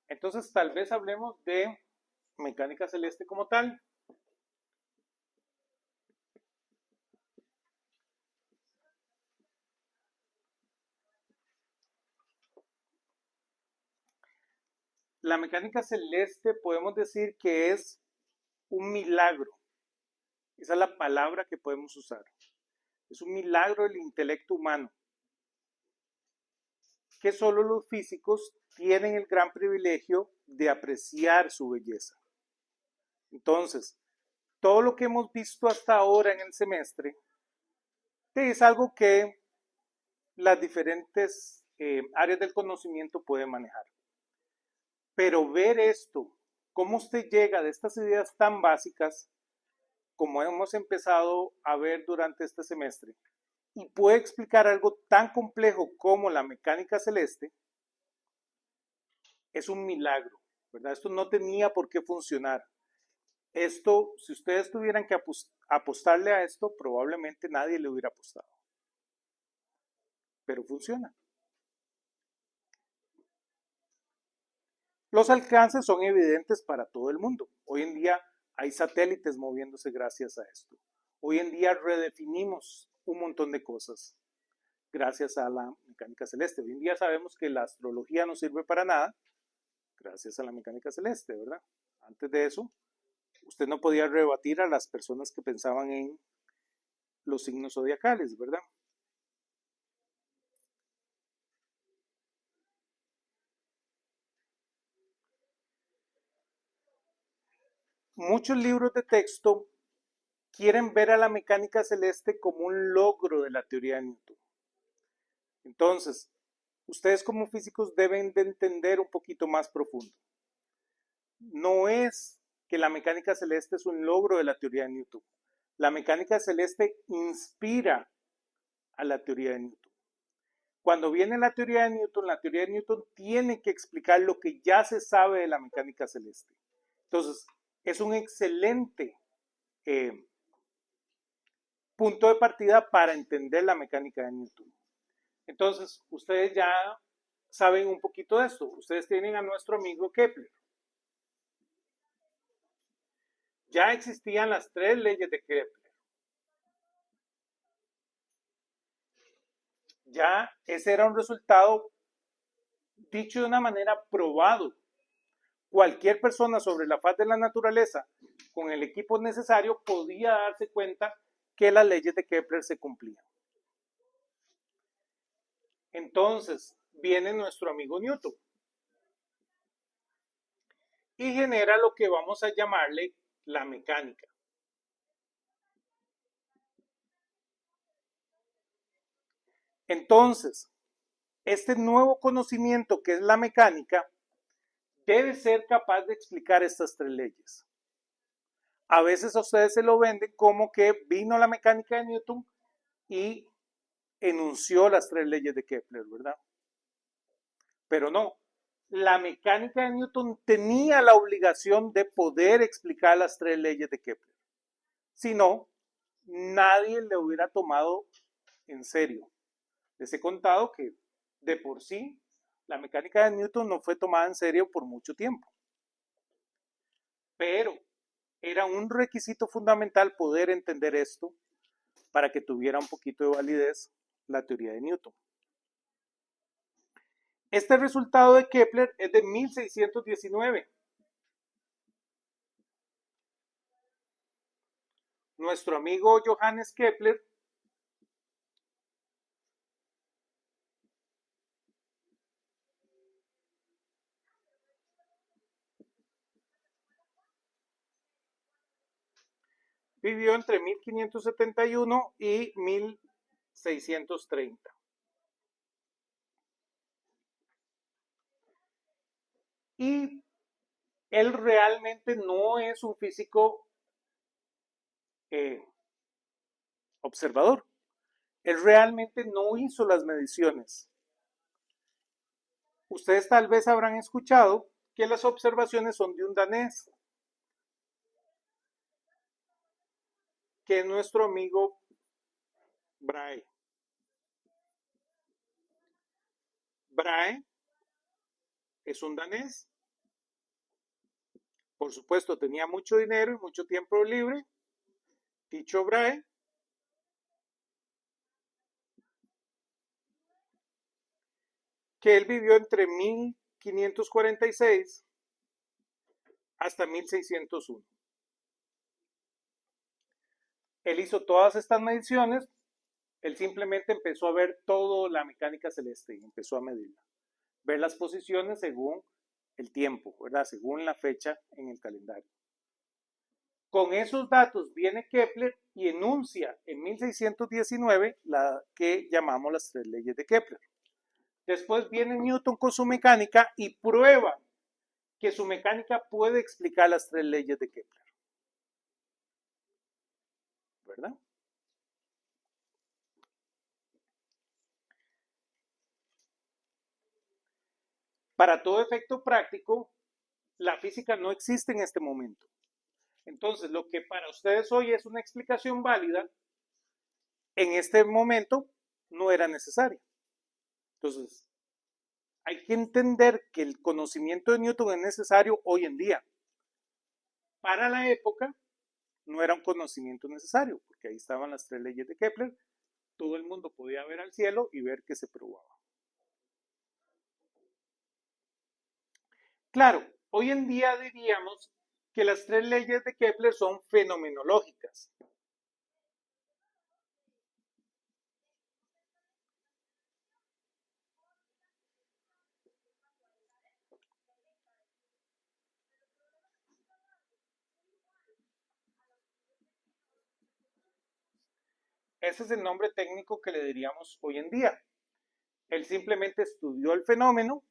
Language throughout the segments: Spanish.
Entonces, tal vez hablemos de mecánica celeste como tal. La mecánica celeste podemos decir que es un milagro. Esa es la palabra que podemos usar. Es un milagro del intelecto humano, que solo los físicos tienen el gran privilegio de apreciar su belleza. Entonces, todo lo que hemos visto hasta ahora en el semestre es algo que las diferentes áreas del conocimiento pueden manejar. Pero ver esto, cómo usted llega de estas ideas tan básicas, como hemos empezado a ver durante este semestre, y puede explicar algo tan complejo como la mecánica celeste, es un milagro, ¿verdad? Esto no tenía por qué funcionar. Esto, si ustedes tuvieran que apostarle a esto, probablemente nadie le hubiera apostado. Pero funciona. Los alcances son evidentes para todo el mundo. Hoy en día hay satélites moviéndose gracias a esto. Hoy en día redefinimos un montón de cosas gracias a la mecánica celeste. Hoy en día sabemos que la astrología no sirve para nada gracias a la mecánica celeste, ¿verdad? Antes de eso, usted no podía rebatir a las personas que pensaban en los signos zodiacales, ¿verdad? Muchos libros de texto quieren ver a la mecánica celeste como un logro de la teoría de Newton. Entonces, ustedes como físicos deben de entender un poquito más profundo. No es que la mecánica celeste es un logro de la teoría de Newton. La mecánica celeste inspira a la teoría de Newton. Cuando viene la teoría de Newton tiene que explicar lo que ya se sabe de la mecánica celeste. Entonces, es un excelente punto de partida para entender la mecánica de Newton. Entonces, ustedes ya saben un poquito de esto. Ustedes tienen a nuestro amigo Kepler. Ya existían las tres leyes de Kepler. Ya ese era un resultado dicho de una manera probado. Cualquier persona sobre la faz de la naturaleza con el equipo necesario podía darse cuenta que las leyes de Kepler se cumplían. Entonces viene nuestro amigo Newton y genera lo que vamos a llamarle la mecánica. Entonces, este nuevo conocimiento que es la mecánica debe ser capaz de explicar estas tres leyes. A veces a ustedes se lo venden como que vino la mecánica de Newton y enunció las tres leyes de Kepler, ¿verdad? Pero no, la mecánica de Newton tenía la obligación de poder explicar las tres leyes de Kepler. Si no, nadie le hubiera tomado en serio. Les he contado que de por sí la mecánica de Newton no fue tomada en serio por mucho tiempo. Pero era un requisito fundamental poder entender esto para que tuviera un poquito de validez la teoría de Newton. Este resultado de Kepler es de 1619. Nuestro amigo Johannes Kepler vivió entre 1571 y 1630. Y él realmente no es un físico observador. Él realmente no hizo las mediciones. Ustedes tal vez habrán escuchado que las observaciones son de un danés, que es nuestro amigo Brahe. Brahe es un danés por supuesto, tenía mucho dinero y mucho tiempo libre, Tycho Brahe, que él vivió entre 1546 hasta 1601. Él hizo todas estas mediciones, él simplemente empezó a ver toda la mecánica celeste y empezó a medirla, ver las posiciones según el tiempo, ¿verdad? Según la fecha en el calendario. Con esos datos viene Kepler y enuncia en 1619 la que llamamos las tres leyes de Kepler. Después viene Newton con su mecánica y prueba que su mecánica puede explicar las tres leyes de Kepler. ¿Verdad? Para todo efecto práctico, la física no existe en este momento. Entonces, lo que para ustedes hoy es una explicación válida, en este momento no era necesario. Entonces, hay que entender que el conocimiento de Newton es necesario hoy en día. Para la época no era un conocimiento necesario, porque ahí estaban las tres leyes de Kepler, todo el mundo podía ver al cielo y ver que se probaba. Claro, hoy en día diríamos que las tres leyes de Kepler son fenomenológicas. Ese es el nombre técnico que le diríamos hoy en día. Él simplemente estudió el fenómeno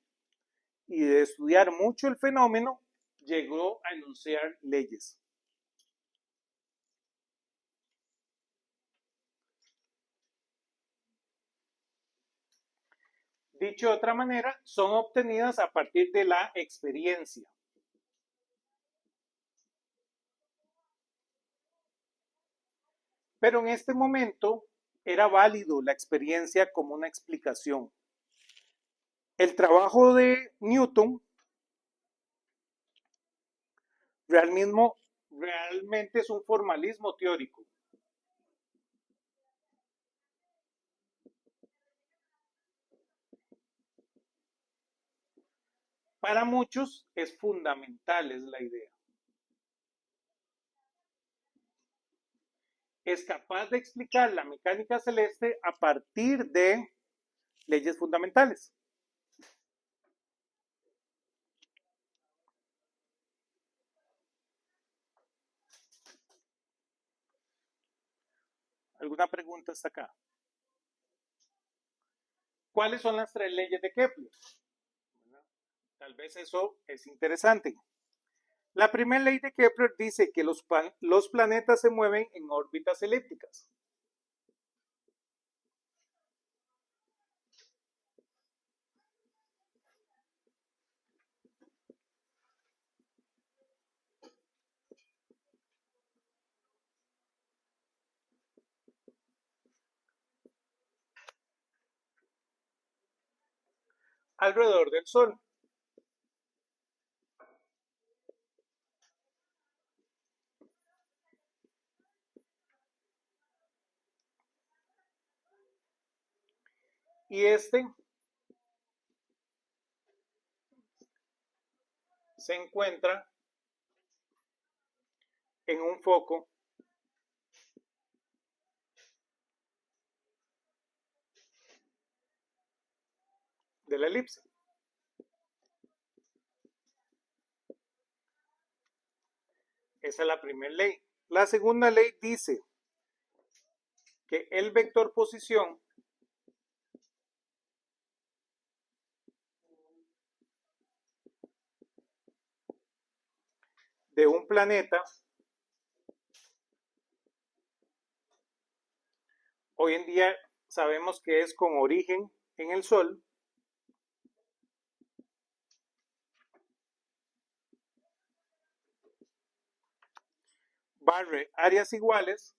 y de estudiar mucho el fenómeno llegó a enunciar leyes. Dicho de otra manera, son obtenidas a partir de la experiencia. Pero en este momento era válido la experiencia como una explicación. El trabajo de Newton realmente es un formalismo teórico. Para muchos es fundamental, es la idea. Es capaz de explicar la mecánica celeste a partir de leyes fundamentales. ¿Alguna pregunta hasta acá? ¿Cuáles son las tres leyes de Kepler? Tal vez eso es interesante. La primera ley de Kepler dice que los planetas se mueven en órbitas elípticas. Alrededor del Sol. Y este se encuentra en un foco de la elipse. Esa es la primera ley. La segunda ley dice que el vector posición de un planeta hoy en día sabemos que es con origen en el Sol, barre áreas iguales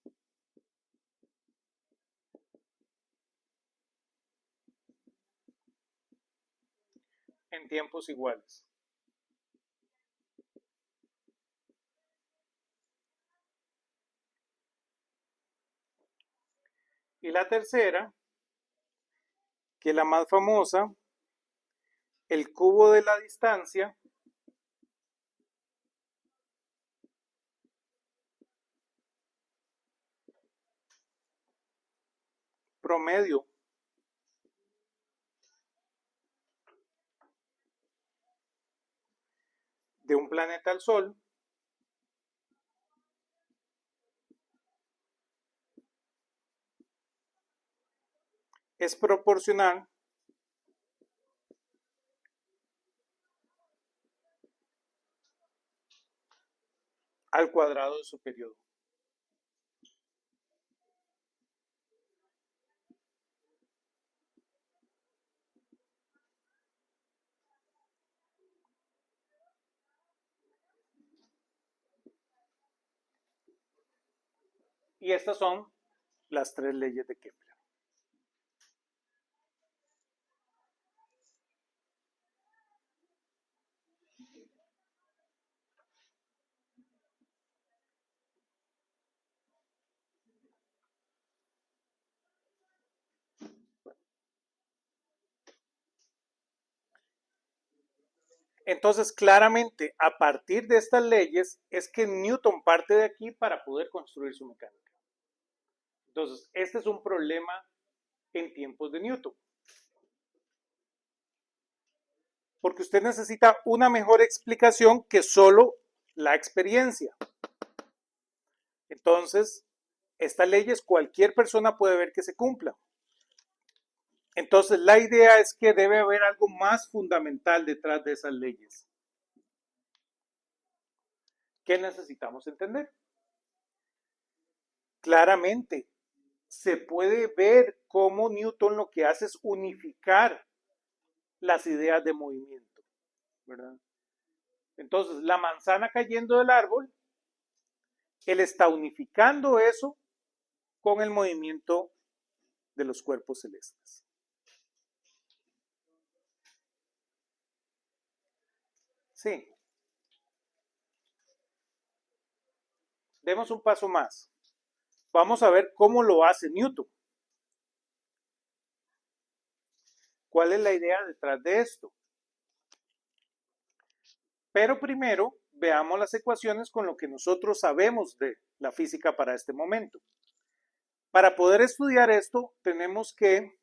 en tiempos iguales. Y la tercera, que es la más famosa, el cubo de la distancia promedio de un planeta al Sol es proporcional al cuadrado de su periodo. Y estas son las tres leyes de Kepler. Entonces, claramente, a partir de estas leyes es que Newton parte de aquí para poder construir su mecánica. Entonces, este es un problema en tiempos de Newton. Porque usted necesita una mejor explicación que solo la experiencia. Entonces, estas leyes cualquier persona puede ver que se cumplan. Entonces, la idea es que debe haber algo más fundamental detrás de esas leyes. ¿Qué necesitamos entender? Claramente, se puede ver cómo Newton lo que hace es unificar las ideas de movimiento, ¿verdad? Entonces, la manzana cayendo del árbol, él está unificando eso con el movimiento de los cuerpos celestes. Sí. Demos un paso más. Vamos a ver cómo lo hace Newton. ¿Cuál es la idea detrás de esto? Pero primero veamos las ecuaciones con lo que nosotros sabemos de la física para este momento. Para poder estudiar esto tenemos que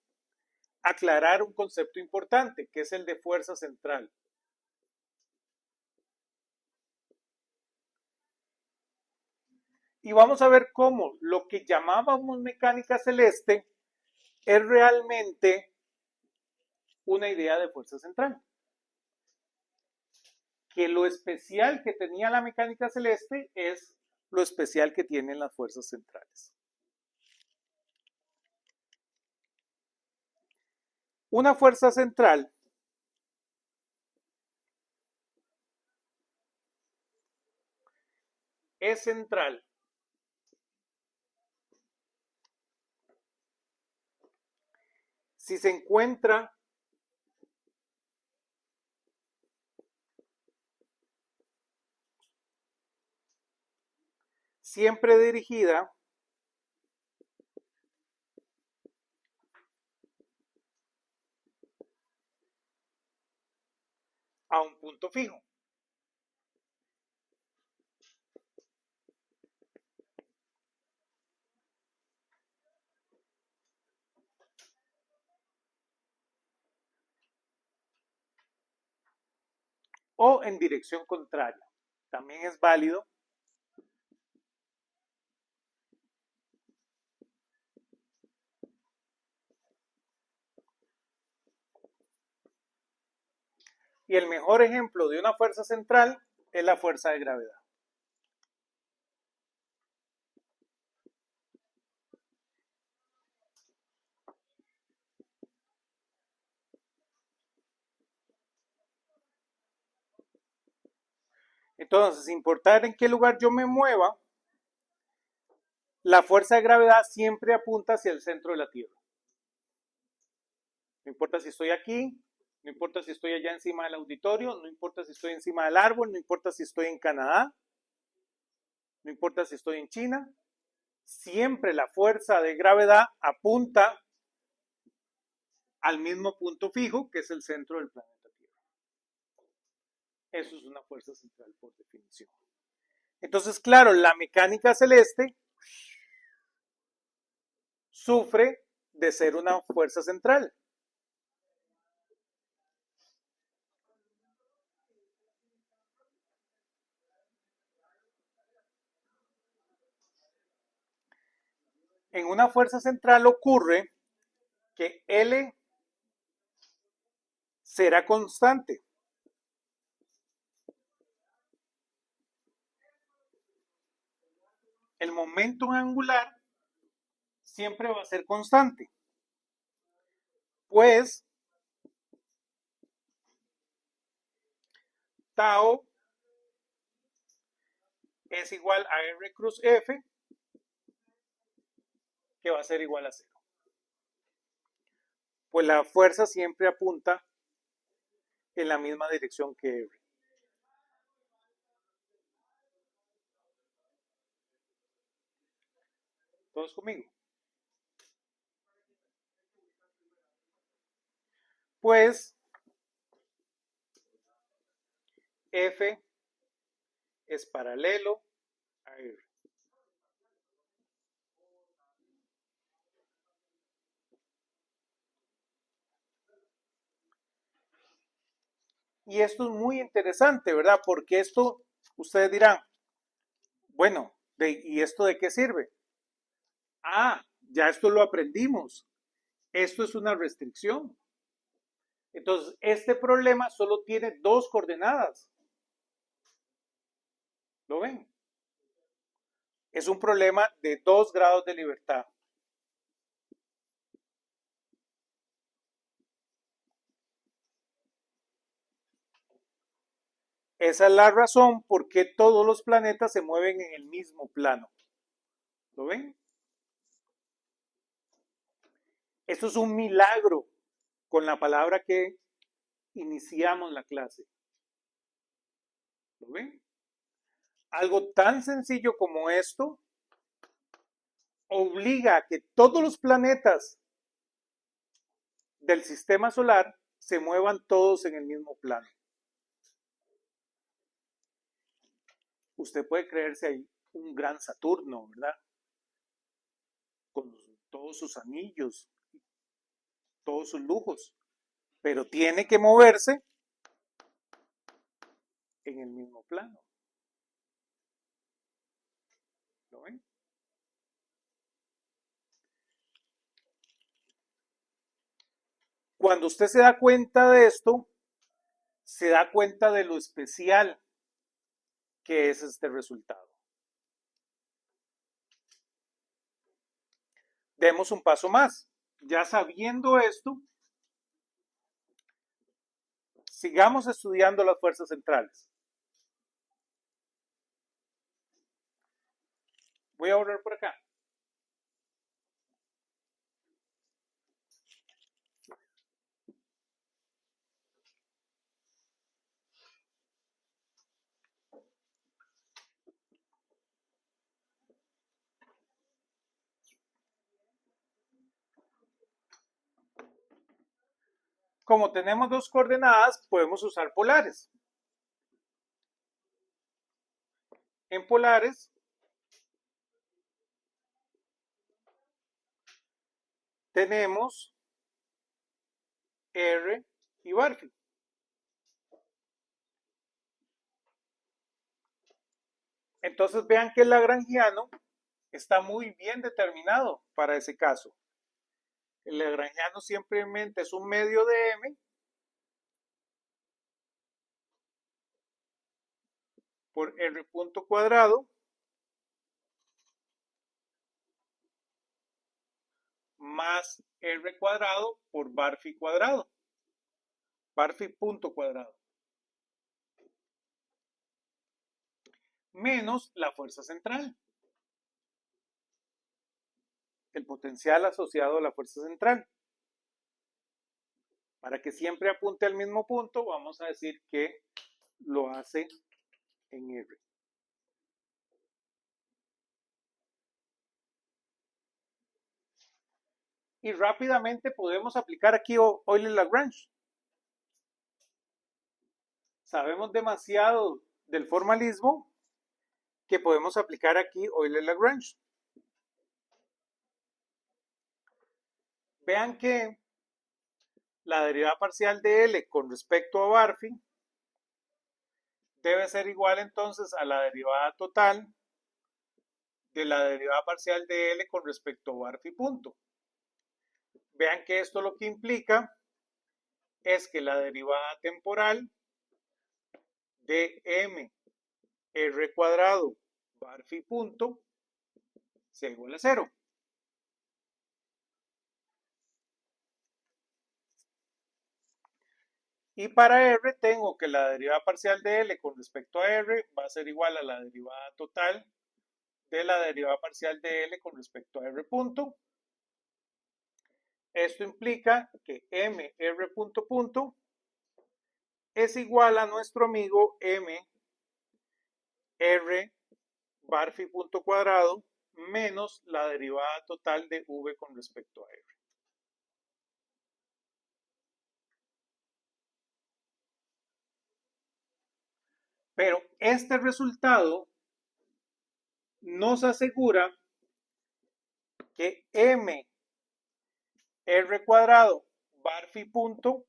aclarar un concepto importante, que es el de fuerza central. Y vamos a ver cómo lo que llamábamos mecánica celeste es realmente una idea de fuerza central. Que lo especial que tenía la mecánica celeste es lo especial que tienen las fuerzas centrales. Una fuerza central es central si se encuentra siempre dirigida a un punto fijo. O en dirección contraria. También es válido. Y el mejor ejemplo de una fuerza central es la fuerza de gravedad. Entonces, sin importar en qué lugar yo me mueva, la fuerza de gravedad siempre apunta hacia el centro de la Tierra. No importa si estoy aquí, no importa si estoy allá encima del auditorio, no importa si estoy encima del árbol, no importa si estoy en Canadá, no importa si estoy en China, siempre la fuerza de gravedad apunta al mismo punto fijo, que es el centro del planeta Tierra. Eso es una fuerza central por definición. Entonces, claro, la mecánica celeste sufre de ser una fuerza central. En una fuerza central ocurre que L será constante. El momento angular siempre va a ser constante. Pues tau es igual a R cruz F, que va a ser igual a 0. Pues la fuerza siempre apunta en la misma dirección que R. ¿Todos conmigo? Pues F es paralelo a R. Y esto es muy interesante, ¿verdad? Porque esto, ustedes dirán, bueno, ¿y esto de qué sirve? Ah, ya esto lo aprendimos. Esto es una restricción. Entonces, este problema solo tiene dos coordenadas. ¿Lo ven? Es un problema de 2 grados de libertad. Esa es la razón por qué todos los planetas se mueven en el mismo plano. ¿Lo ven? Esto es un milagro con la palabra que iniciamos la clase. ¿Lo ven? Algo tan sencillo como esto obliga a que todos los planetas del sistema solar se muevan todos en el mismo plano. Usted puede creerse ahí un gran Saturno, ¿verdad? Con todos sus anillos, todos sus lujos, pero tiene que moverse en el mismo plano. ¿Lo ven? Cuando usted se da cuenta de esto, se da cuenta de lo especial que es este resultado. Demos un paso más. Ya sabiendo esto, sigamos estudiando las fuerzas centrales. Voy a borrar por acá. Como tenemos dos coordenadas, podemos usar polares. En polares, tenemos R y Barfield. Entonces vean que el lagrangiano está muy bien determinado para ese caso. El lagrangiano simplemente es un medio de m por r punto cuadrado más r cuadrado por Barfield cuadrado. Barfield punto cuadrado. Menos la fuerza central. El potencial asociado a la fuerza central. Para que siempre apunte al mismo punto, vamos a decir que lo hace en R. Y rápidamente podemos aplicar aquí Euler-Lagrange. Sabemos demasiado del formalismo que podemos aplicar aquí Euler-Lagrange. Vean que la derivada parcial de L con respecto a Barphy debe ser igual entonces a la derivada total de la derivada parcial de L con respecto a Barphy punto. Vean que esto lo que implica es que la derivada temporal de m r cuadrado Barphy punto sea igual a 0. Y para R tengo que la derivada parcial de L con respecto a R va a ser igual a la derivada total de la derivada parcial de L con respecto a R punto. Esto implica que m r punto punto es igual a nuestro amigo m r Barphy punto cuadrado menos la derivada total de v con respecto a R. Pero este resultado nos asegura que m r cuadrado Barphy punto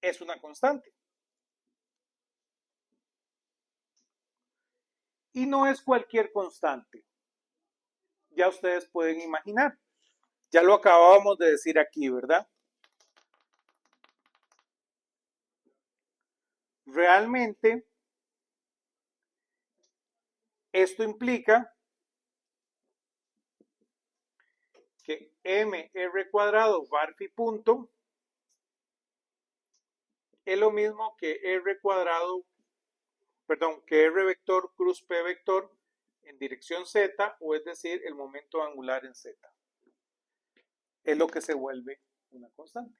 es una constante. Y no es cualquier constante. Ya ustedes pueden imaginar. Ya lo acabábamos de decir aquí, ¿verdad? Realmente, esto implica que mr cuadrado Barphy punto es lo mismo que r cuadrado, perdón, que r vector cruz p vector en dirección z, o es decir, el momento angular en z. Es lo que se vuelve una constante.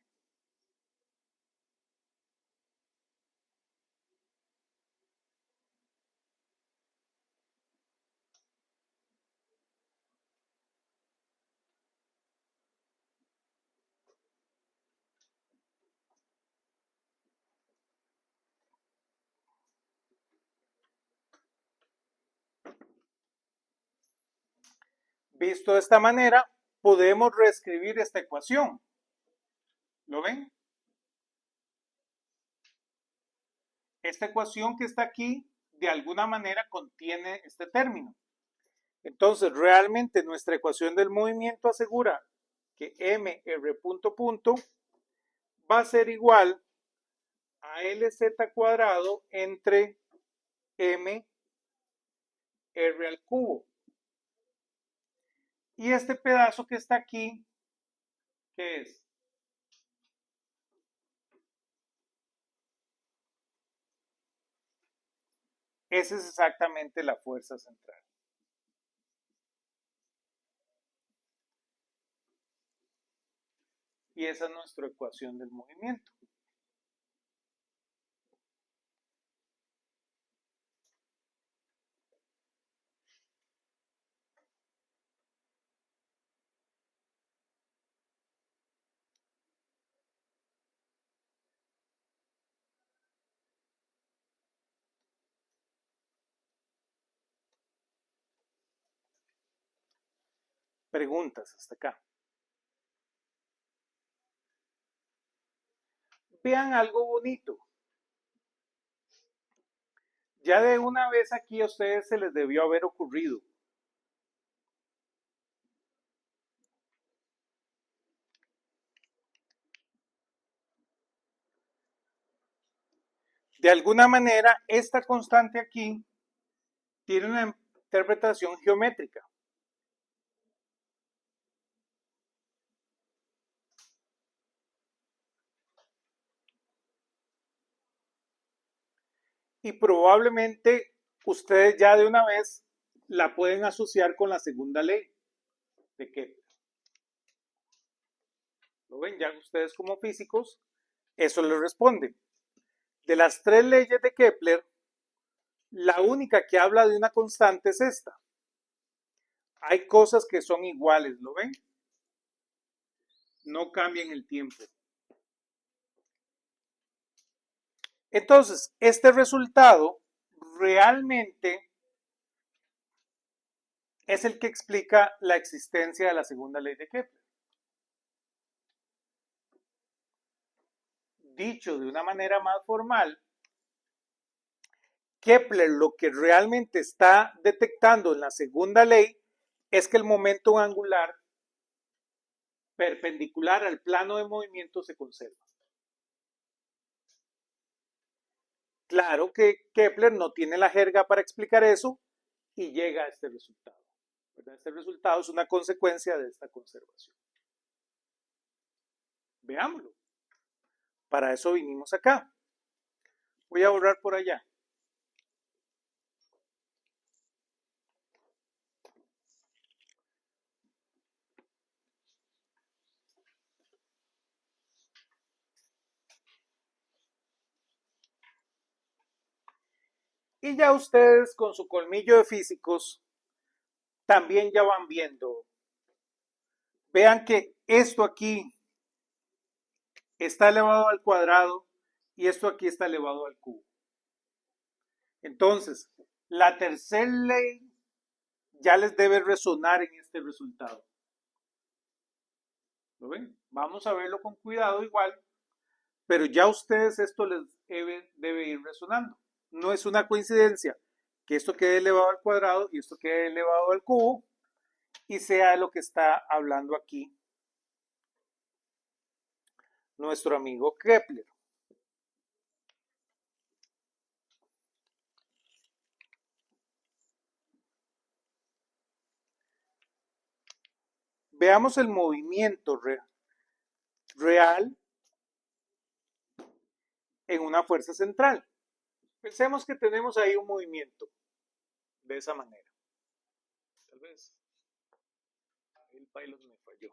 Visto de esta manera, podemos reescribir esta ecuación. ¿Lo ven? Esta ecuación que está aquí, de alguna manera contiene este término. Entonces, realmente nuestra ecuación del movimiento asegura que mr punto punto va a ser igual a Lz cuadrado entre m r al cubo. Y este pedazo que está aquí, ¿qué es? Esa es exactamente la fuerza central. Y esa es nuestra ecuación del movimiento. Preguntas hasta acá. Vean algo bonito. Ya de una vez aquí a ustedes se les debió haber ocurrido. De alguna manera, esta constante aquí tiene una interpretación geométrica. Y probablemente ustedes ya de una vez la pueden asociar con la segunda ley de Kepler. ¿Lo ven? Ya ustedes como físicos, eso les responde. De las tres leyes de Kepler, la única que habla de una constante es esta. Hay cosas que son iguales, ¿lo ven? no cambia en el tiempo. Entonces, este resultado realmente es el que explica la existencia de la segunda ley de Kepler. Dicho de una manera más formal, Kepler lo que realmente está detectando en la segunda ley es que el momento angular perpendicular al plano de movimiento se conserva. Claro que Kepler no tiene la jerga para explicar eso y llega a este resultado. Este resultado es una consecuencia de esta conservación. Veámoslo. Para eso vinimos acá. Voy a borrar por allá. Y ya ustedes con su colmillo de físicos también ya van viendo. Vean que esto aquí está elevado al cuadrado y esto aquí está elevado al cubo. Entonces, la tercera ley ya les debe resonar en este resultado. ¿Lo ven? Vamos a verlo con cuidado igual, pero ya ustedes esto les debe ir resonando. No es una coincidencia que esto quede elevado al cuadrado y esto quede elevado al cubo y sea lo que está hablando aquí nuestro amigo Kepler. Veamos el movimiento real en una fuerza central. Pensemos que tenemos ahí un movimiento de esa manera. Tal vez el pilot me falló.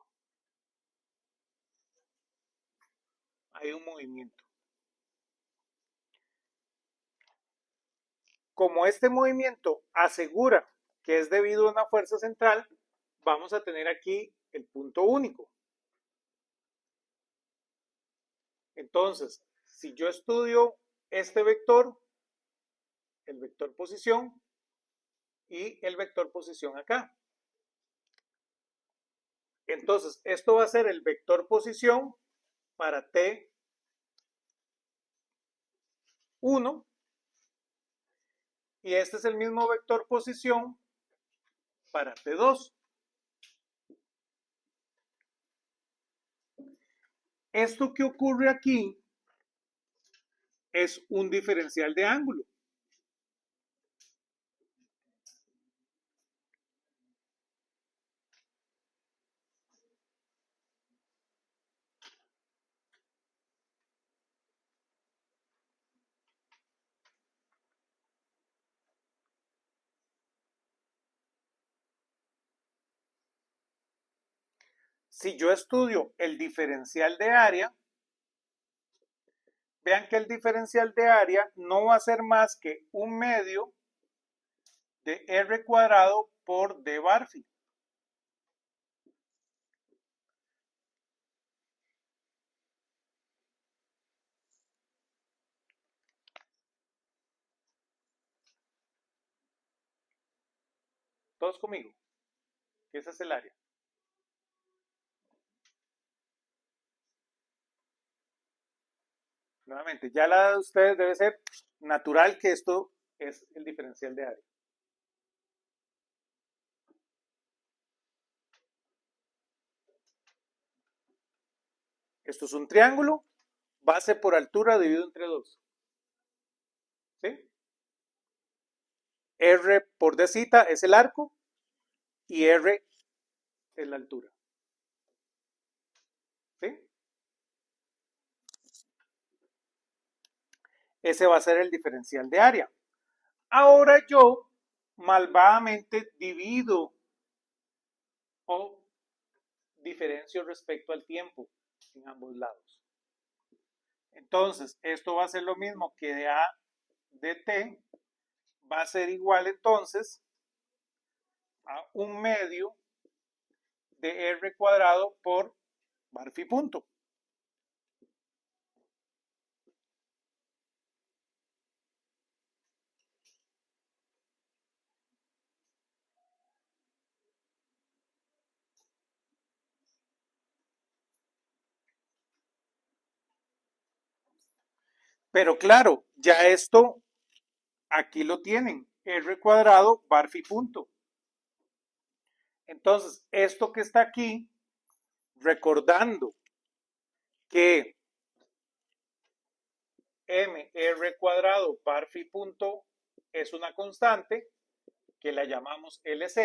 Hay un movimiento. Como este movimiento asegura que es debido a una fuerza central, vamos a tener aquí el punto único. Entonces, si yo estudio este vector, el vector posición y el vector posición acá. Entonces, esto va a ser el vector posición para T1 y este es el mismo vector posición para T2. Esto que ocurre aquí es un diferencial de ángulo. Si yo estudio el diferencial de área, vean que el diferencial de área no va a ser más que un medio de R cuadrado por D Barfi. Todos conmigo. Ese es el área. Nuevamente, ya la de ustedes debe ser natural que esto es el diferencial de área. Esto es un triángulo, base por altura dividido entre 2. ¿Sí? R por decita es el arco y R es la altura. ¿Sí? Ese va a ser el diferencial de área. Ahora yo malvadamente divido o diferencio respecto al tiempo en ambos lados. Entonces, esto va a ser lo mismo que de A de T, va a ser igual entonces a un medio de R cuadrado por bar phi punto. Pero claro, ya esto aquí lo tienen, r cuadrado bar phi punto. Entonces, esto que está aquí, recordando que mr cuadrado bar phi punto es una constante que la llamamos LZ,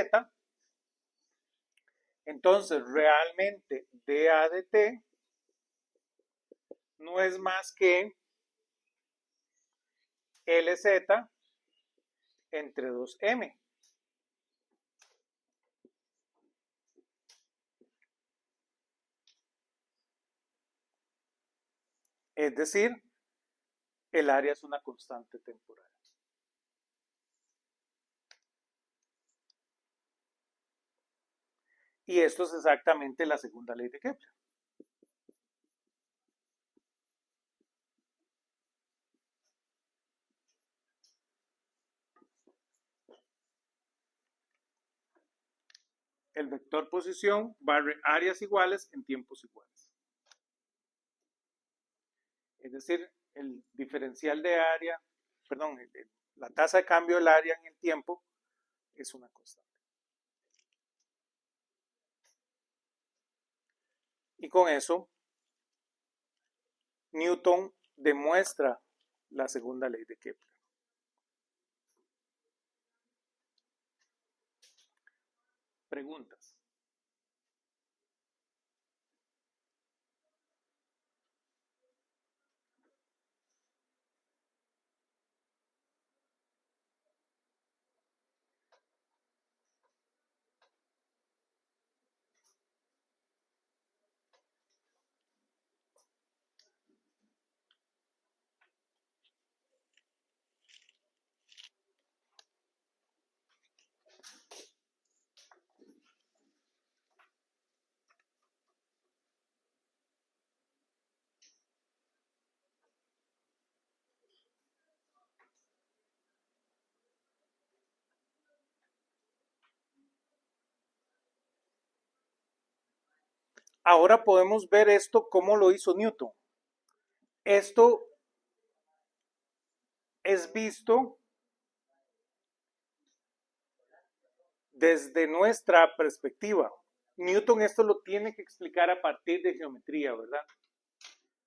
entonces realmente dA de t no es más que LZ entre 2m. Es decir, el área es una constante temporal. Y esto es exactamente la segunda ley de Kepler. El vector posición barre áreas iguales en tiempos iguales. Es decir, el diferencial de área, perdón, la tasa de cambio del área en el tiempo es una constante. Y con eso, Newton demuestra la segunda ley de Kepler. Preguntas. Ahora podemos ver esto cómo lo hizo Newton. Esto es visto desde nuestra perspectiva. Newton esto lo tiene que explicar a partir de geometría, ¿verdad?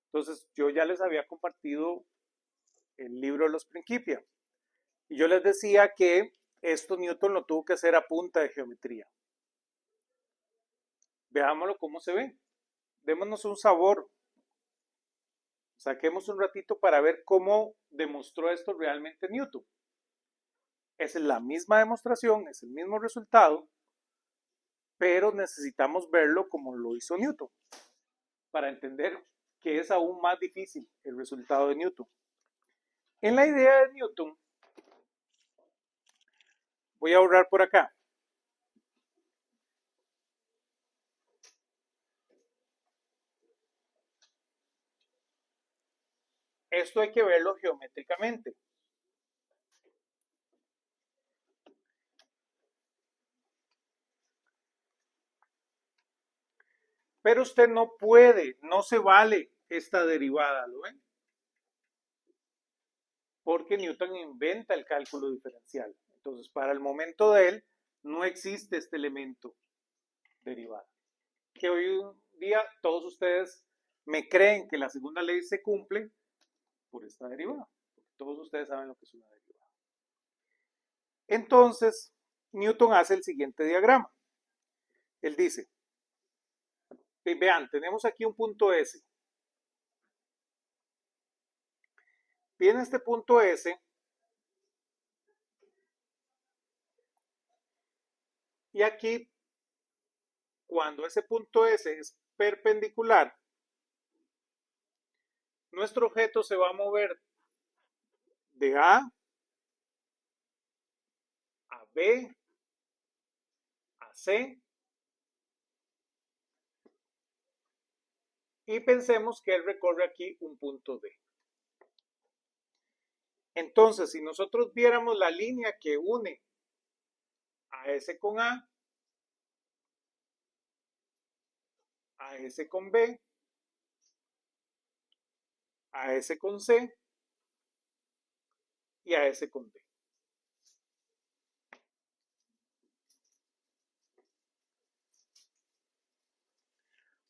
Entonces, yo ya les había compartido el libro de los Principia. Y yo les decía que esto Newton lo tuvo que hacer a punta de geometría. Veámoslo cómo se ve. Démonos un sabor. Saquemos un ratito para ver cómo demostró esto realmente Newton. Es la misma demostración, es el mismo resultado, pero necesitamos verlo como lo hizo Newton para entender que es aún más difícil el resultado de Newton. En la idea de Newton, voy a ahorrar por acá. Esto hay que verlo geométricamente. Pero usted no puede, no se vale esta derivada, ¿lo ven? Porque Newton inventa el cálculo diferencial. Entonces, para el momento de él, no existe este elemento derivada. Que hoy en día todos ustedes me creen que la segunda ley se cumple por esta derivada. Todos ustedes saben lo que es una derivada. Entonces, Newton hace el siguiente diagrama. Él dice, vean, tenemos aquí un punto S. Viene este punto S y aquí, cuando ese punto S es perpendicular, nuestro objeto se va a mover de A a B a C y pensemos que él recorre aquí un punto D. Entonces, si nosotros viéramos la línea que une a S con A S con B, a S con C y a S con D.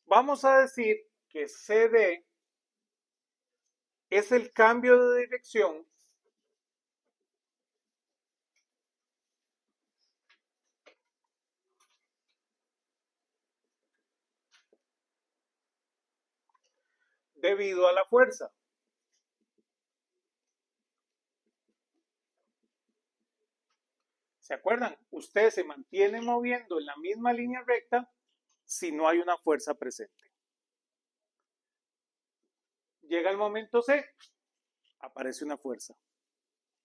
Vamos a decir que CD es el cambio de dirección debido a la fuerza. ¿Se acuerdan? Usted se mantiene moviendo en la misma línea recta si no hay una fuerza presente. Llega el momento C, aparece una fuerza.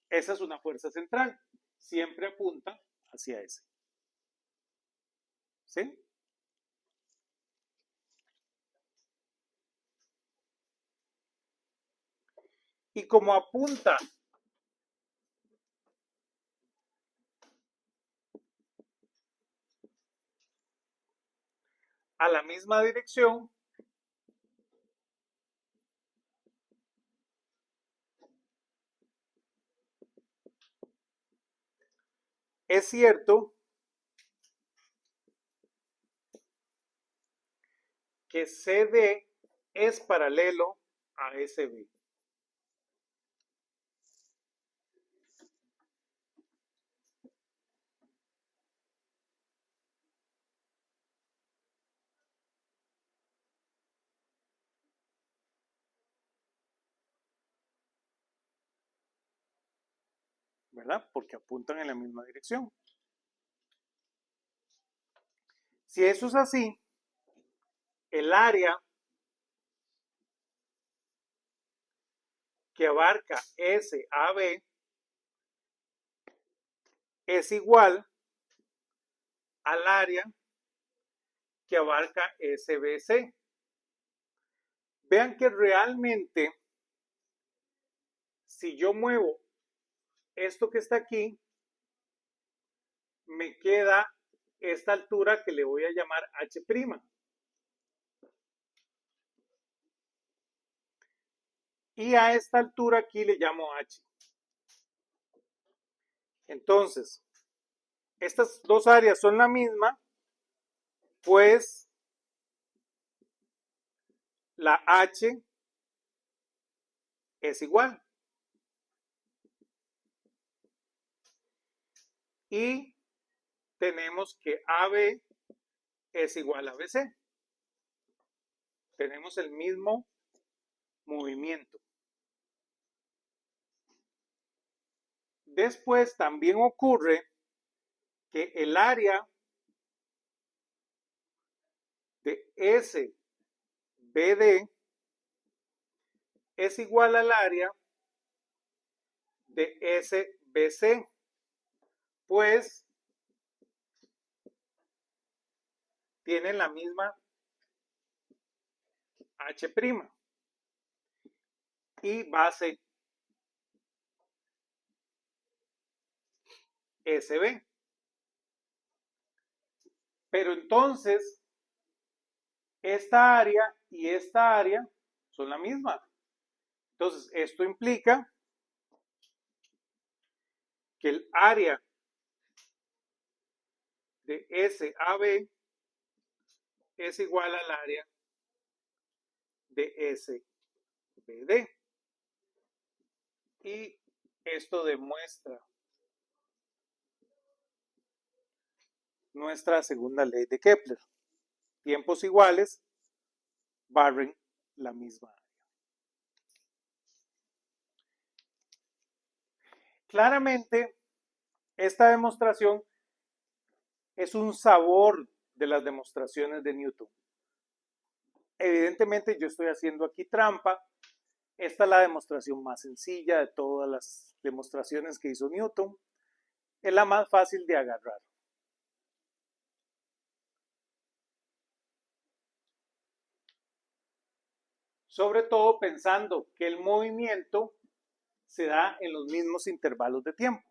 Esa es una fuerza central. Siempre apunta hacia S. ¿Sí? Y como apunta a la misma dirección, es cierto que CD es paralelo a SB. ¿Verdad? Porque apuntan en la misma dirección. Si eso es así, el área que abarca SAB es igual al área que abarca SBC. Vean que realmente, si yo muevo esto que está aquí, me queda esta altura que le voy a llamar H'. Y a esta altura aquí le llamo H. Entonces, estas dos áreas son la misma, pues la H es igual. Y tenemos que AB es igual a BC. Tenemos el mismo movimiento. Después también ocurre que el área de SBD es igual al área de SBC, pues tienen la misma H' y base SB. Pero entonces, esta área y esta área son la misma. Entonces, esto implica que el área de SAB es igual al área de SBD. Y esto demuestra nuestra segunda ley de Kepler. Tiempos iguales barren la misma área. Claramente, esta demostración es un sabor de las demostraciones de Newton. Evidentemente yo estoy haciendo aquí trampa. Esta es la demostración más sencilla de todas las demostraciones que hizo Newton. Es la más fácil de agarrar. Sobre todo pensando que el movimiento se da en los mismos intervalos de tiempo.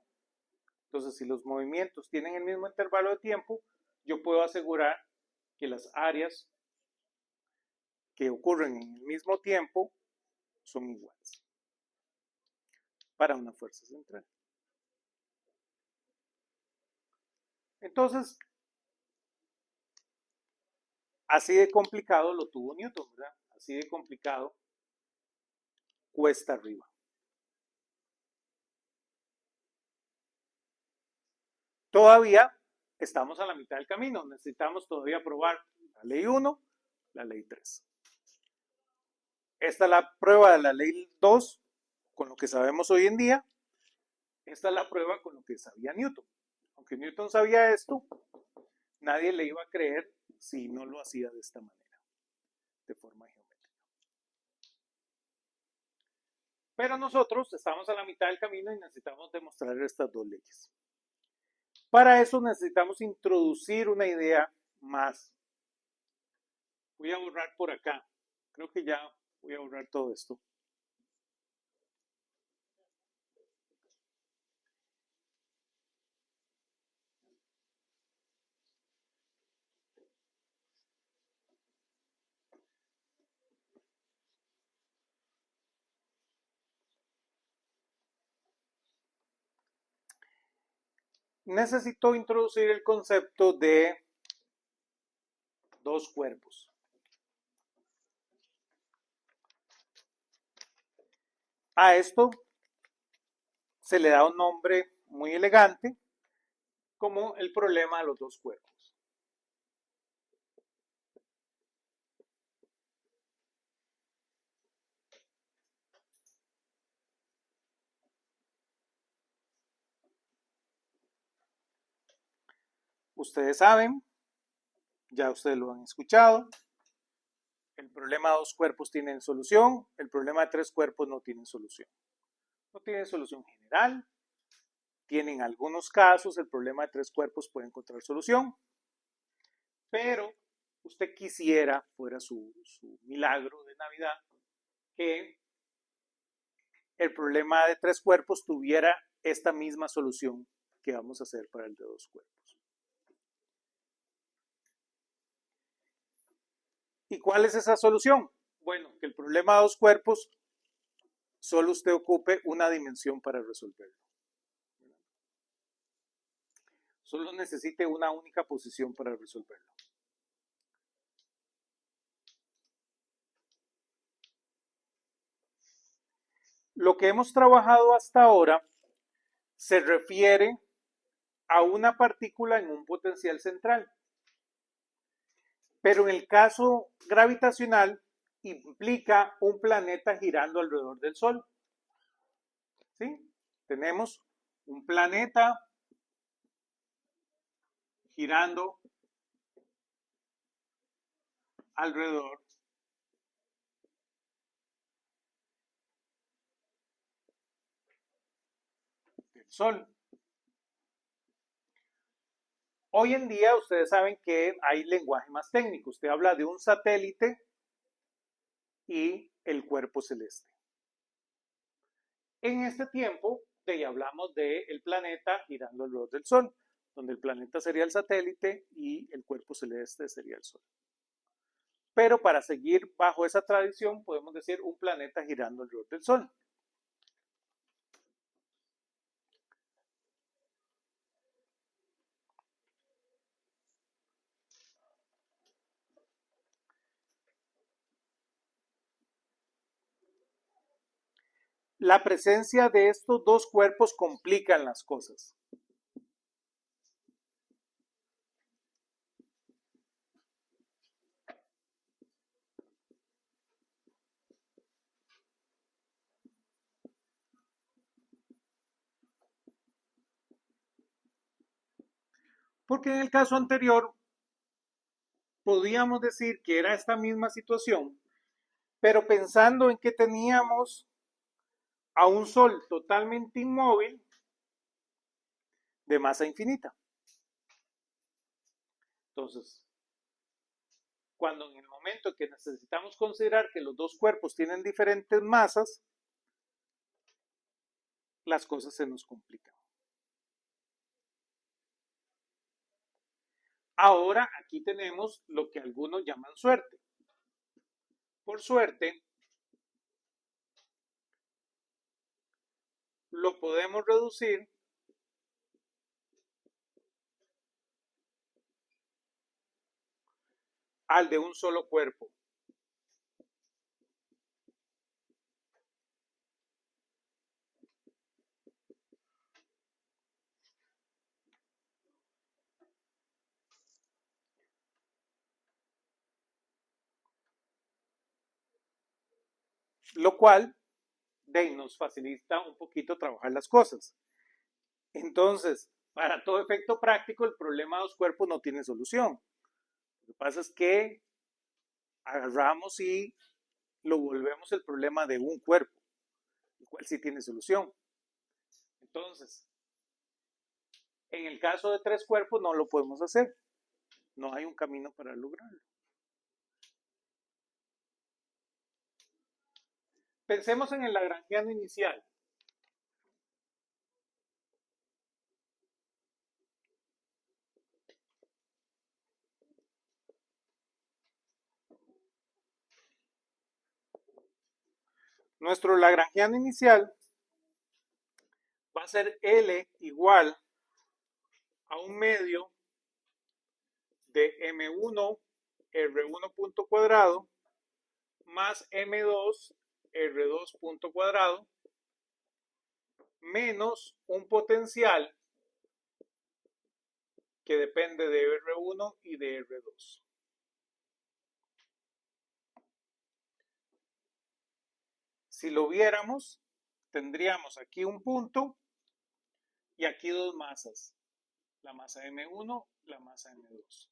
Entonces, si los movimientos tienen el mismo intervalo de tiempo, yo puedo asegurar que las áreas que ocurren en el mismo tiempo son iguales para una fuerza central. Entonces, así de complicado lo tuvo Newton, ¿verdad? Así de complicado cuesta arriba. Todavía estamos a la mitad del camino. Necesitamos todavía probar la ley 1, la ley 3. Esta es la prueba de la ley 2 con lo que sabemos hoy en día. Esta es la prueba con lo que sabía Newton. Aunque Newton sabía esto, nadie le iba a creer si no lo hacía de esta manera, de forma geométrica. Pero nosotros estamos a la mitad del camino y necesitamos demostrar estas dos leyes. Para eso necesitamos introducir una idea más. Voy a borrar por acá. Creo que ya voy a borrar todo esto. Necesito introducir el concepto de dos cuerpos. A esto se le da un nombre muy elegante como el problema de los dos cuerpos. Ustedes saben, ya ustedes lo han escuchado, el problema de dos cuerpos tiene solución, el problema de tres cuerpos no tiene solución. No tiene solución general, tienen algunos casos, el problema de tres cuerpos puede encontrar solución, pero usted quisiera, fuera su milagro de Navidad, que el problema de tres cuerpos tuviera esta misma solución que vamos a hacer para el de dos cuerpos. ¿Y cuál es esa solución? Bueno, que el problema de dos cuerpos solo usted ocupe una dimensión para resolverlo. Solo necesite una única posición para resolverlo. Lo que hemos trabajado hasta ahora se refiere a una partícula en un potencial central. Pero en el caso gravitacional implica un planeta girando alrededor del Sol. ¿Sí? Tenemos un planeta girando alrededor del Sol. Hoy en día ustedes saben que hay lenguaje más técnico. Usted habla de un satélite y el cuerpo celeste. En este tiempo hablamos del planeta girando alrededor del Sol, donde el planeta sería el satélite y el cuerpo celeste sería el Sol. Pero para seguir bajo esa tradición podemos decir un planeta girando alrededor del Sol. La presencia de estos dos cuerpos complican las cosas. Porque en el caso anterior podíamos decir que era esta misma situación, pero pensando en que teníamos a un Sol totalmente inmóvil de masa infinita. Entonces, cuando en el momento que necesitamos considerar que los dos cuerpos tienen diferentes masas, las cosas se nos complican. Ahora aquí tenemos lo que algunos llaman suerte. Por suerte, lo podemos reducir al de un solo cuerpo. Lo cual nos facilita un poquito trabajar las cosas. Entonces, para todo efecto práctico, el problema de los cuerpos no tiene solución. Lo que pasa es que agarramos y lo volvemos el problema de un cuerpo, el cual sí tiene solución. Entonces, en el caso de 3 cuerpos no lo podemos hacer. No hay un camino para lograrlo. Pensemos en el lagrangiano inicial. Nuestro lagrangiano inicial va a ser L igual a un medio de M1 R1 punto cuadrado más M2 R2 punto cuadrado menos un potencial que depende de R1 y de R2. Si lo viéramos, tendríamos aquí un punto y aquí dos masas, la masa M1, la masa M2,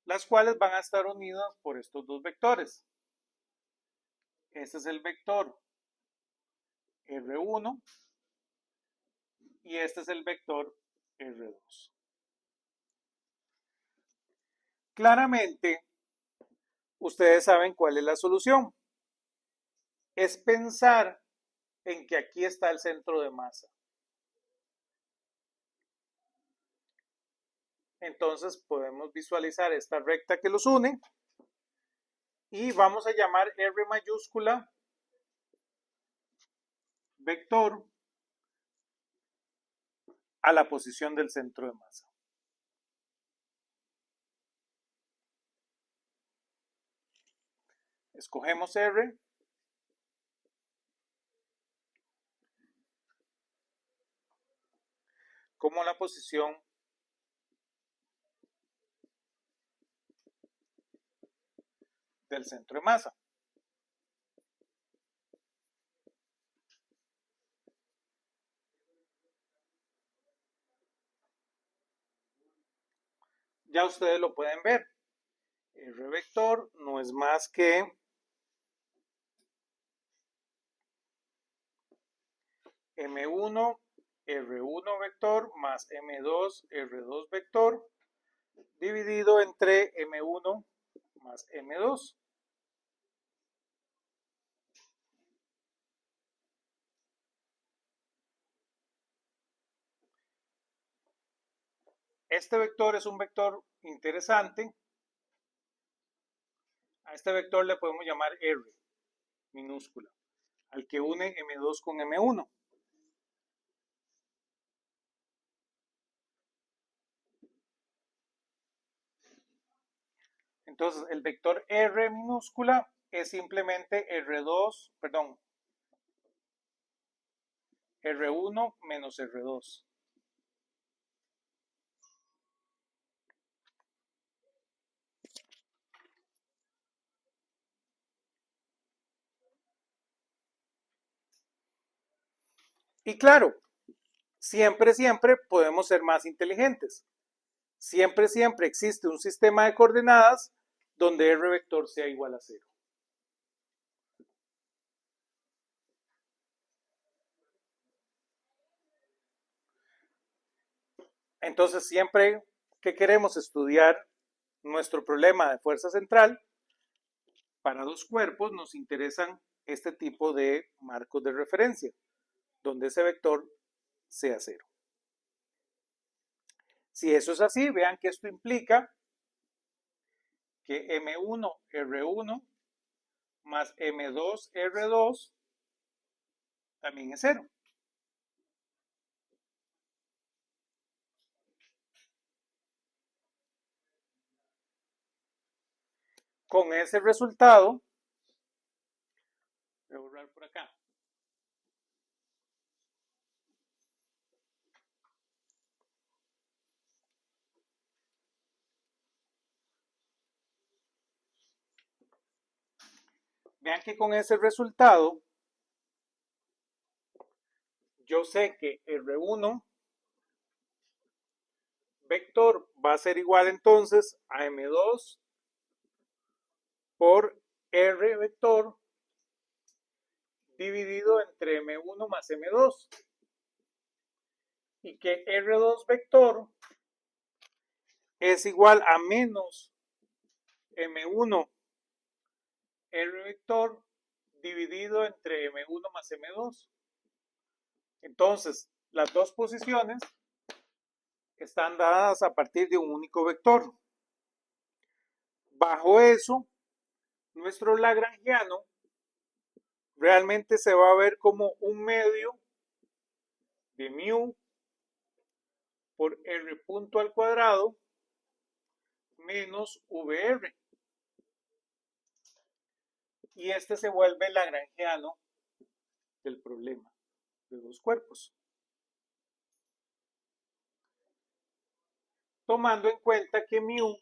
las cuales van a estar unidas por estos dos vectores. Este es el vector R1 y este es el vector R2. Claramente, ustedes saben cuál es la solución. Es pensar en que aquí está el centro de masa. Entonces podemos visualizar esta recta que los une y vamos a llamar R mayúscula vector a la posición del centro de masa. Escogemos R como la posición del centro de masa. Ya ustedes lo pueden ver. R vector no es más que M1 R1 vector más M2 R2 vector dividido entre M1 más M2. Este vector es un vector interesante. A este vector le podemos llamar R minúscula, al que une M2 con M1. Entonces, el vector R minúscula es simplemente R2, perdón, R1 menos R2. Y claro, siempre podemos ser más inteligentes. Siempre existe un sistema de coordenadas donde R vector sea igual a 0. Entonces, siempre que queremos estudiar nuestro problema de fuerza central, para dos cuerpos nos interesan este tipo de marcos de referencia, donde ese vector sea 0. Si eso es así, vean que esto implica que M1R1 más M2R2 también es 0. Con ese resultado, voy a borrar por acá. Vean que con ese resultado, yo sé que R1 vector va a ser igual entonces a M2 por R vector dividido entre M1 más M2. Y que R2 vector es igual a menos M1 R vector dividido entre M1 más M2. Entonces, las dos posiciones están dadas a partir de un único vector. Bajo eso, nuestro lagrangiano realmente se va a ver como un medio de mu por R punto al cuadrado menos VR. Y este se vuelve el lagrangiano del problema de dos cuerpos. Tomando en cuenta que mu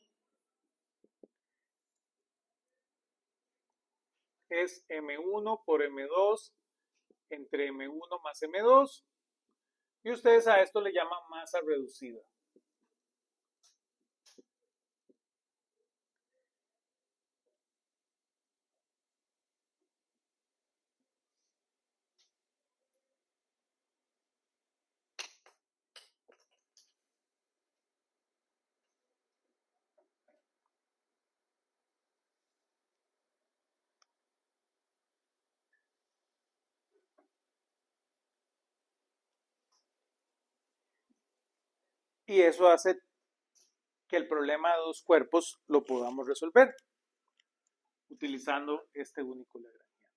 es M1 por M2 entre M1 más M2 y ustedes a esto le llaman masa reducida. Y eso hace que el problema de dos cuerpos lo podamos resolver utilizando este único lagrangiano.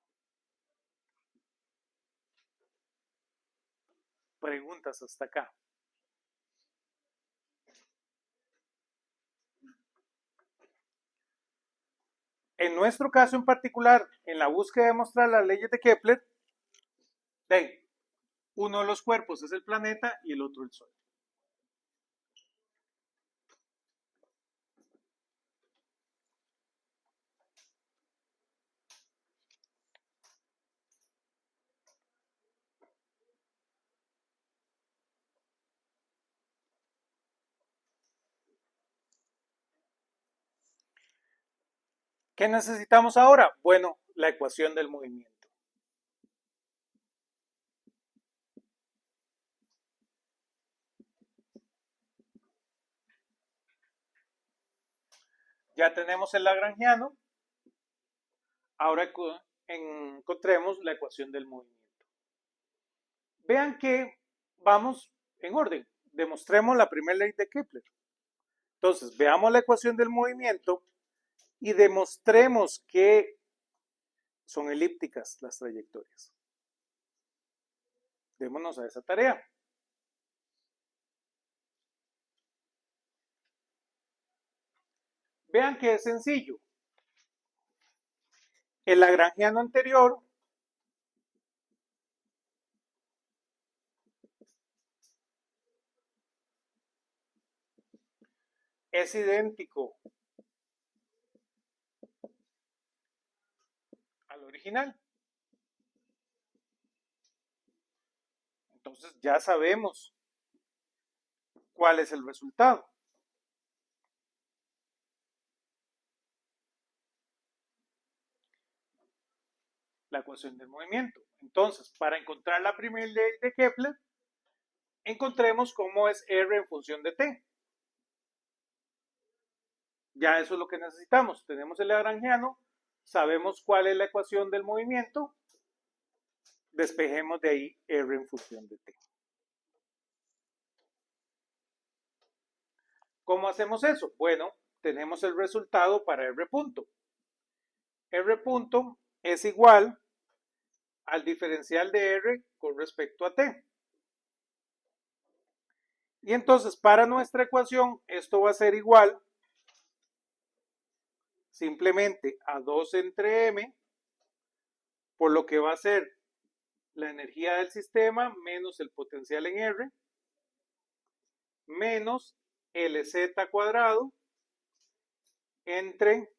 Preguntas hasta acá. En nuestro caso en particular, en la búsqueda de demostrar las leyes de Kepler, uno de los cuerpos es el planeta y el otro el Sol. ¿Qué necesitamos ahora? Bueno, la ecuación del movimiento. Ya tenemos el lagrangiano. Ahora encontremos la ecuación del movimiento. Vean que vamos en orden. Demostremos la primera ley de Kepler. Entonces, veamos la ecuación del movimiento y demostremos que son elípticas las trayectorias. Démonos a esa tarea. Vean que es sencillo. El lagrangiano anterior es idéntico al original. Entonces ya sabemos cuál es el resultado. La ecuación del movimiento. Entonces, para encontrar la primera ley de Kepler, encontremos cómo es R en función de t. Ya eso es lo que necesitamos. Tenemos el lagrangiano, sabemos cuál es la ecuación del movimiento, despejemos de ahí R en función de T. ¿Cómo hacemos eso? Bueno, tenemos el resultado para R punto. R punto es igual al diferencial de R con respecto a T. Y entonces para nuestra ecuación esto va a ser igual simplemente a 2 entre M, por lo que va a ser la energía del sistema menos el potencial en R, menos LZ cuadrado entre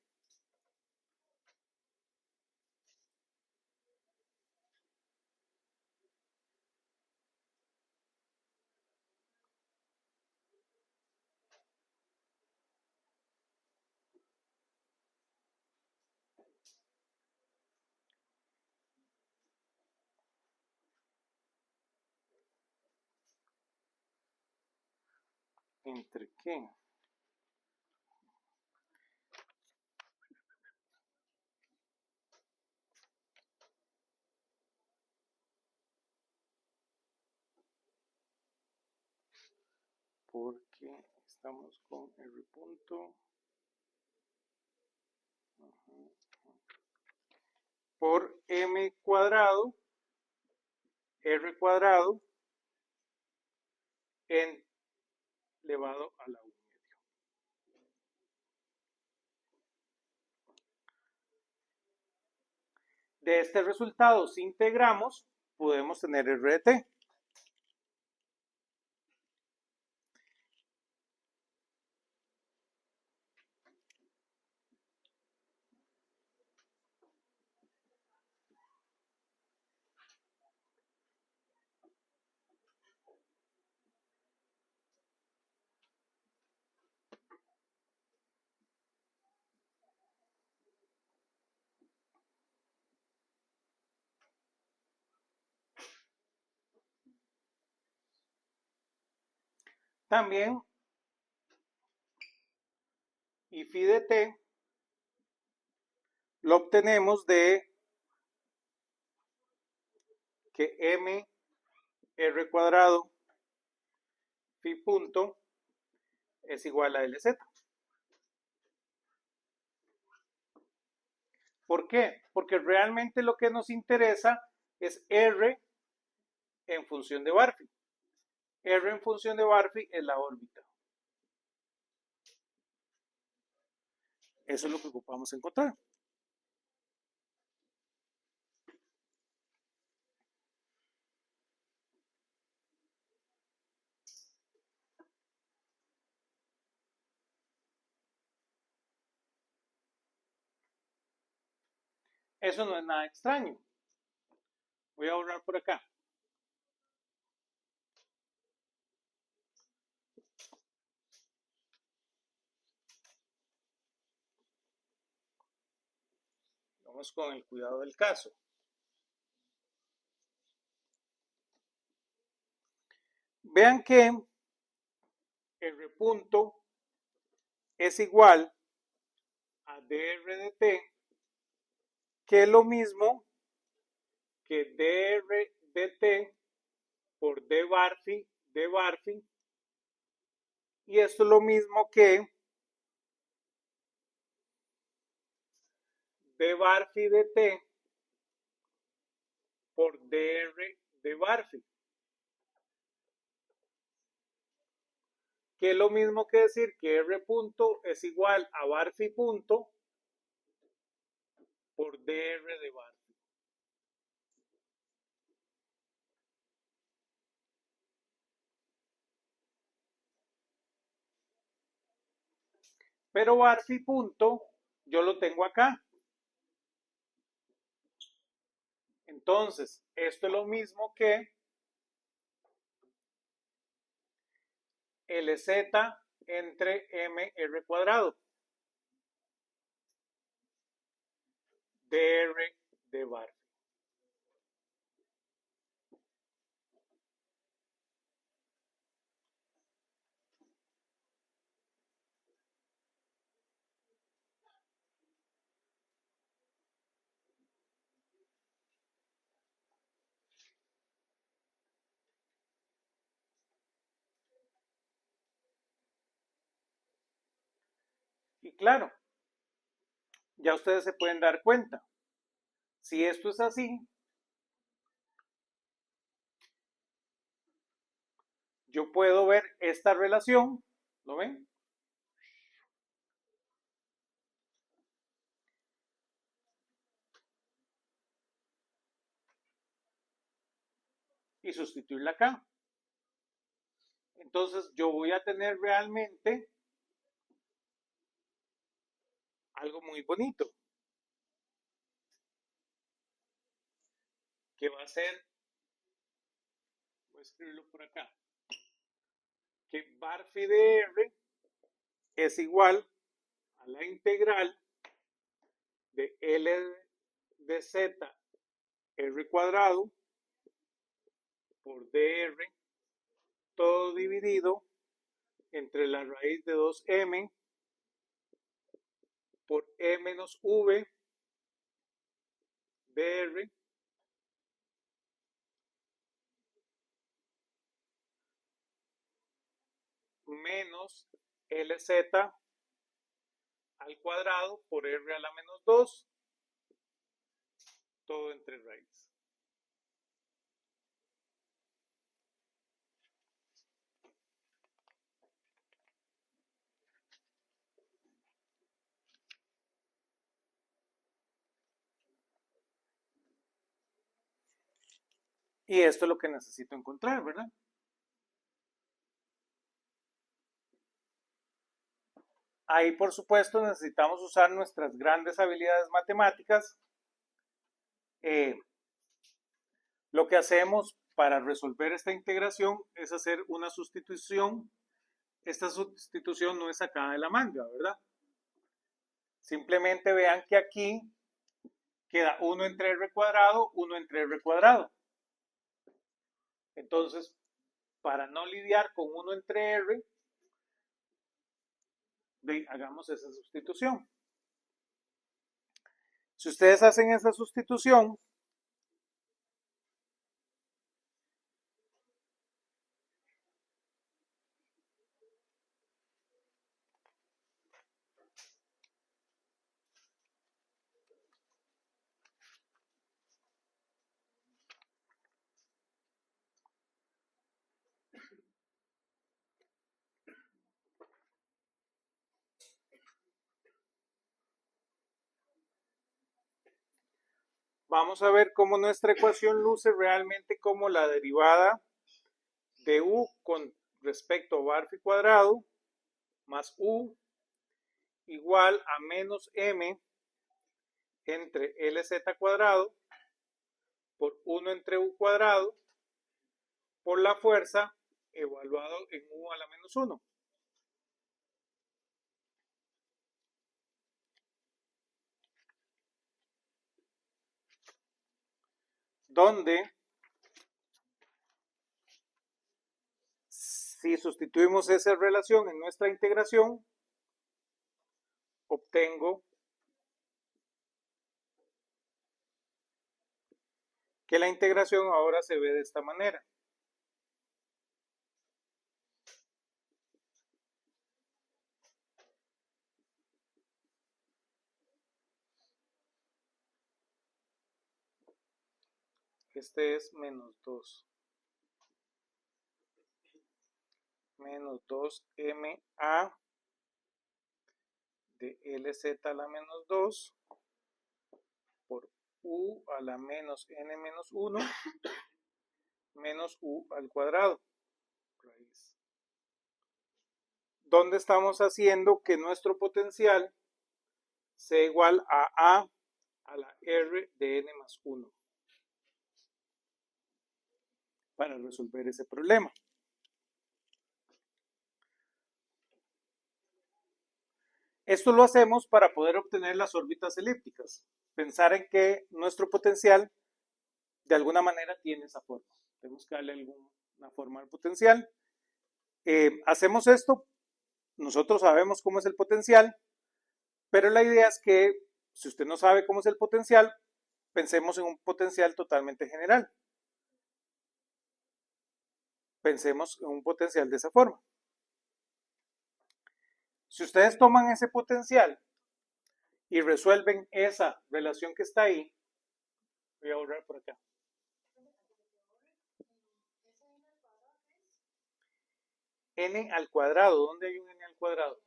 ¿entre qué? Porque estamos con R punto por M cuadrado, R cuadrado elevado a la 1. De este resultado, si integramos, podemos tener R de T. También, y phi de T lo obtenemos de que M R cuadrado phi punto es igual a LZ. ¿Por qué? Porque realmente lo que nos interesa es R en función de Barphy. R en función de Barphy es la órbita. Eso es lo que ocupamos encontrar. Eso no es nada extraño. Voy a borrar por acá. Vamos con el cuidado del caso. Vean que R punto es igual a dr de t, que es lo mismo que dr de t por d Barphy de Barphy, y esto es lo mismo que d Barphy de t por dr de Barphy, que es lo mismo que decir que R punto es igual a Barphy punto por dr de Barphy. Pero Barphy punto yo lo tengo acá. Entonces, esto es lo mismo que LZ entre MR cuadrado. Dr de Barphy. Y claro, ya ustedes se pueden dar cuenta. Si esto es así, yo puedo ver esta relación, ¿lo ven? Y sustituirla acá. Entonces yo voy a tener realmente algo muy bonito, que va a ser, voy a escribirlo por acá, que bar phi de R es igual a la integral de L de Z R cuadrado por dr, todo dividido entre la raíz de 2m por e menos v dr menos Lz al cuadrado por r a la menos 2, todo entre raíz. Y esto es lo que necesito encontrar, ¿verdad? Ahí, por supuesto, necesitamos usar nuestras grandes habilidades matemáticas. Lo que hacemos para resolver esta integración es hacer una sustitución. Esta sustitución no es sacada de la manga, ¿verdad? Simplemente vean que aquí queda 1 entre r cuadrado, 1 entre r cuadrado. Entonces, para no lidiar con 1 entre r, hagamos esa sustitución. Si ustedes hacen esa sustitución, vamos a ver cómo nuestra ecuación luce realmente como la derivada de u con respecto a bar phi cuadrado más u igual a menos m entre Lz cuadrado por 1 entre u cuadrado por la fuerza evaluado en u a la menos 1. Donde si sustituimos esa relación en nuestra integración, obtengo que la integración ahora se ve de esta manera. Este es menos 2. Menos 2ma de Lz a la menos 2 por u a la menos n menos 1 menos u al cuadrado. Raíz. Donde estamos haciendo que nuestro potencial sea igual a la r de n más 1 para resolver ese problema. Esto lo hacemos para poder obtener las órbitas elípticas. Pensar en que nuestro potencial de alguna manera tiene esa forma. Tenemos que darle alguna forma al potencial. Hacemos esto, nosotros sabemos cómo es el potencial, pero la idea es que si usted no sabe cómo es el potencial, pensemos en un potencial totalmente general. Pensemos en un potencial de esa forma. Si Si ustedes toman ese potencial y resuelven esa relación que está ahí, voy a borrar por acá. N al cuadrado, ¿dónde hay un N al cuadrado?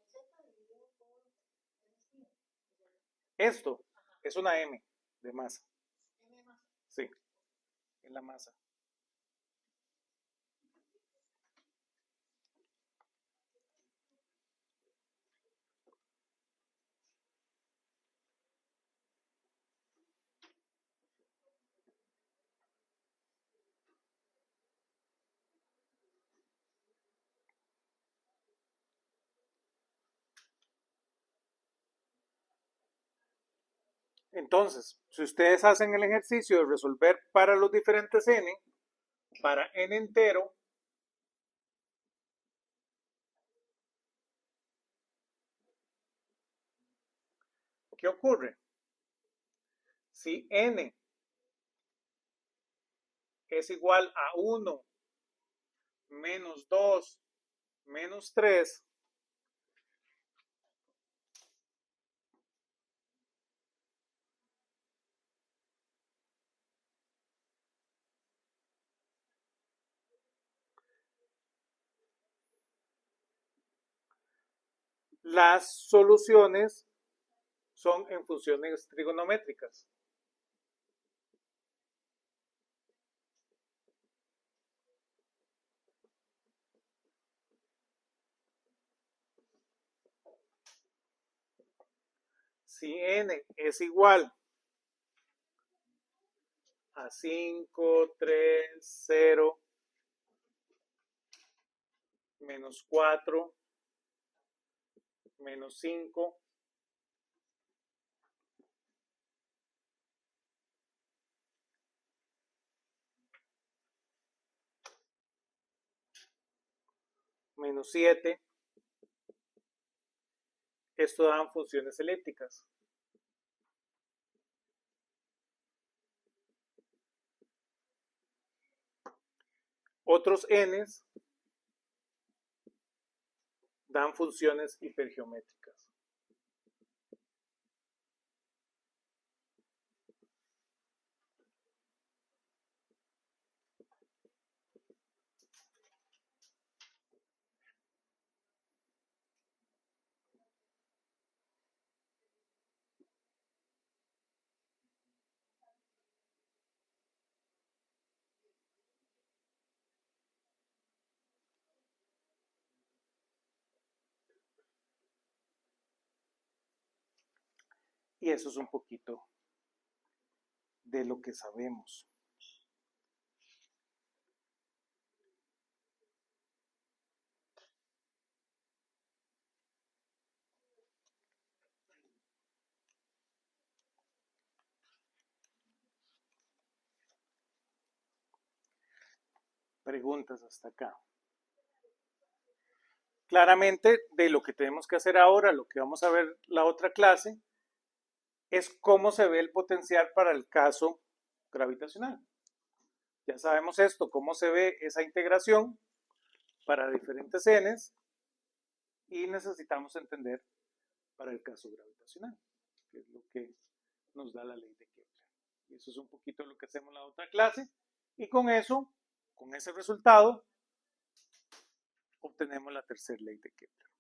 Esto es una M de masa. Sí, es la masa. Entonces, si ustedes hacen el ejercicio de resolver para los diferentes n, para n entero, ¿qué ocurre? Si n es igual a 1, menos 2, menos 3, las soluciones son en funciones trigonométricas. Si n es igual a 5, 3, 0, menos 4, menos 5, menos 7, esto dan funciones elípticas. Otros n's dan funciones hipergeométricas. Y eso es un poquito de lo que sabemos. Preguntas hasta acá. Claramente, de lo que tenemos que hacer ahora, lo que vamos a ver la otra clase, es cómo se ve el potencial para el caso gravitacional. Ya sabemos esto, cómo se ve esa integración para diferentes n's, y necesitamos entender para el caso gravitacional, que es lo que nos da la ley de Kepler. Y eso es un poquito lo que hacemos en la otra clase, y con eso, con ese resultado, obtenemos la tercera ley de Kepler.